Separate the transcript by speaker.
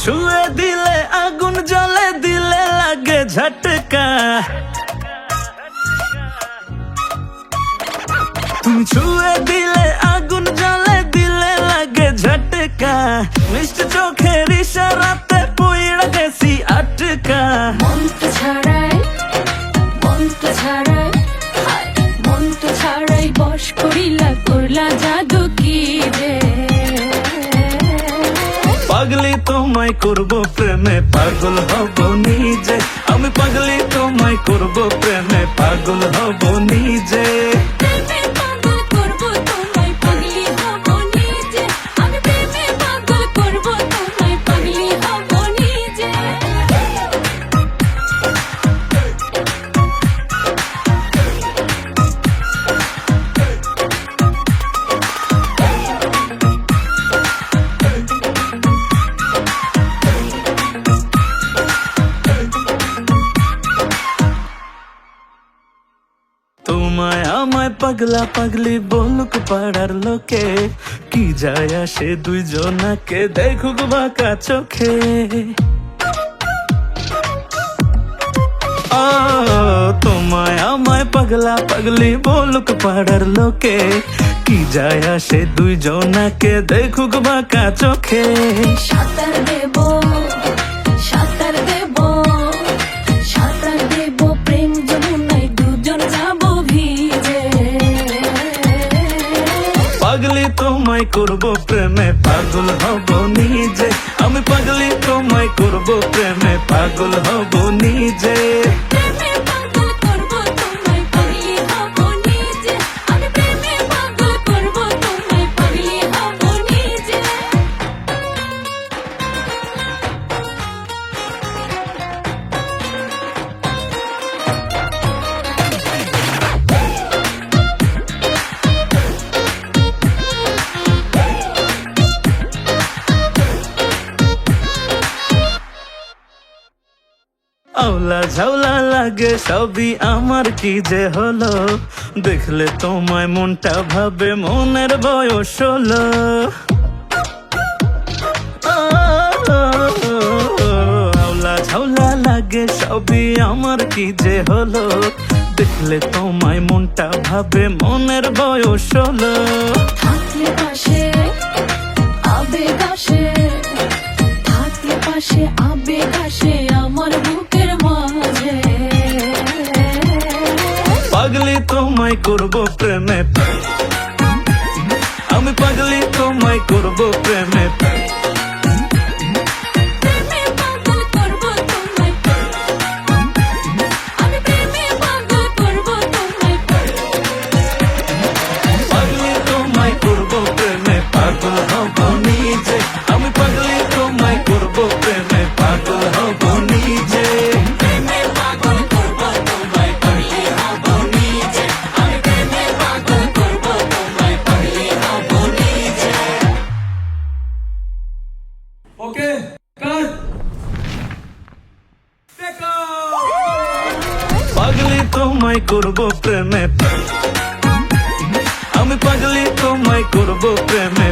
Speaker 1: ছুঁয়ে দিলে আগুন জ্বলে, দিলে লাগে ঝটকা। তুমি ছুঁয়ে দিলে আগুন জ্বলে, দিলে লাগে ঝটকা। মিষ্টি চোখের ইশারাতে পইড়া গেছি আটকা।
Speaker 2: মন তো ছাড়াই, মন তো ছাড়াই, মন তো ছাড়াই বশ করিলা, করলা জাদু কি রে।
Speaker 1: পাগলি তোমায় করব প্রেমে, পাগল হব নিজে। আমি পাগলি তোমায় করব প্রেমে, পাগল হব নিজে।
Speaker 2: প্রেমে পাগল করব তোমায়, পাগলি হব নিজে। আমি প্রেমে পাগল করব তোমায়, পাগলি হব নিজে।
Speaker 1: তোমায় আমায় পাগলা পাগলি বলুক পাড়ার লোকে, কি যায় আসে দুইজনাকে দেখুক বাঁকা চোখে। ও তোমায় আমায় পাগলা পাগলি বলুক পাড়ার লোকে, কি যায় আসে দুইজনাকে দেখুক বাঁকা চোখে।
Speaker 2: সাঁতার দেব, সাঁতার দেব, সাঁতার দেব প্রেম যমুনায়, দুজন যাব ভিজে।
Speaker 1: পাগলি তোমায় করব প্রেমে, পাগল হব নিজে। আমি পাগলি তোমায় করব প্রেমে, পাগল হব নিজে।
Speaker 2: প্রেমে পাগল করব তোমায়, পাগলি হব নিজে। আমি প্রেমে পাগল করব তোমায়, পাগলি হব নিজে।
Speaker 1: আওলা ঝাওলা লাগে সবই আমার, কি যে হলো দেখলে তোমায় মনটা ভাবে মনের বয়স হলো। আওলা ঝাওলা লাগে সবই আমার, কি যে হলো দেখলে তোমায় মনটা ভাবে মনের বয়স হলো।
Speaker 2: থাকলে পাশে আবেগ আসে, থাকলে পাশে আবেগ আসে আমার বুকের মাঝে।
Speaker 1: পাগলি তোমায় করব প্রেমে, আমি পাগলি তোমায় করব প্রেমে।
Speaker 2: প্রেমে পাগল করব তোমায়, আমি প্রেমে পাগল করব তোমায়।
Speaker 1: পাগলি তোমায় করব প্রেমে, পাগল হব নিজে। আমি পাগলি তোমায় করব প্রেমে, পাগল হব নিজে। প্রেমে পাগল করব তোমায়, পাগলি হব নিজে। আমি প্রেমে পাগল করব তোমায়, পাগলি হব নিজে।
Speaker 3: ওকে কাট
Speaker 1: পাগলি তোমায় করব প্রেমে, আমি পাগলি তোমায় করব প্রেমে।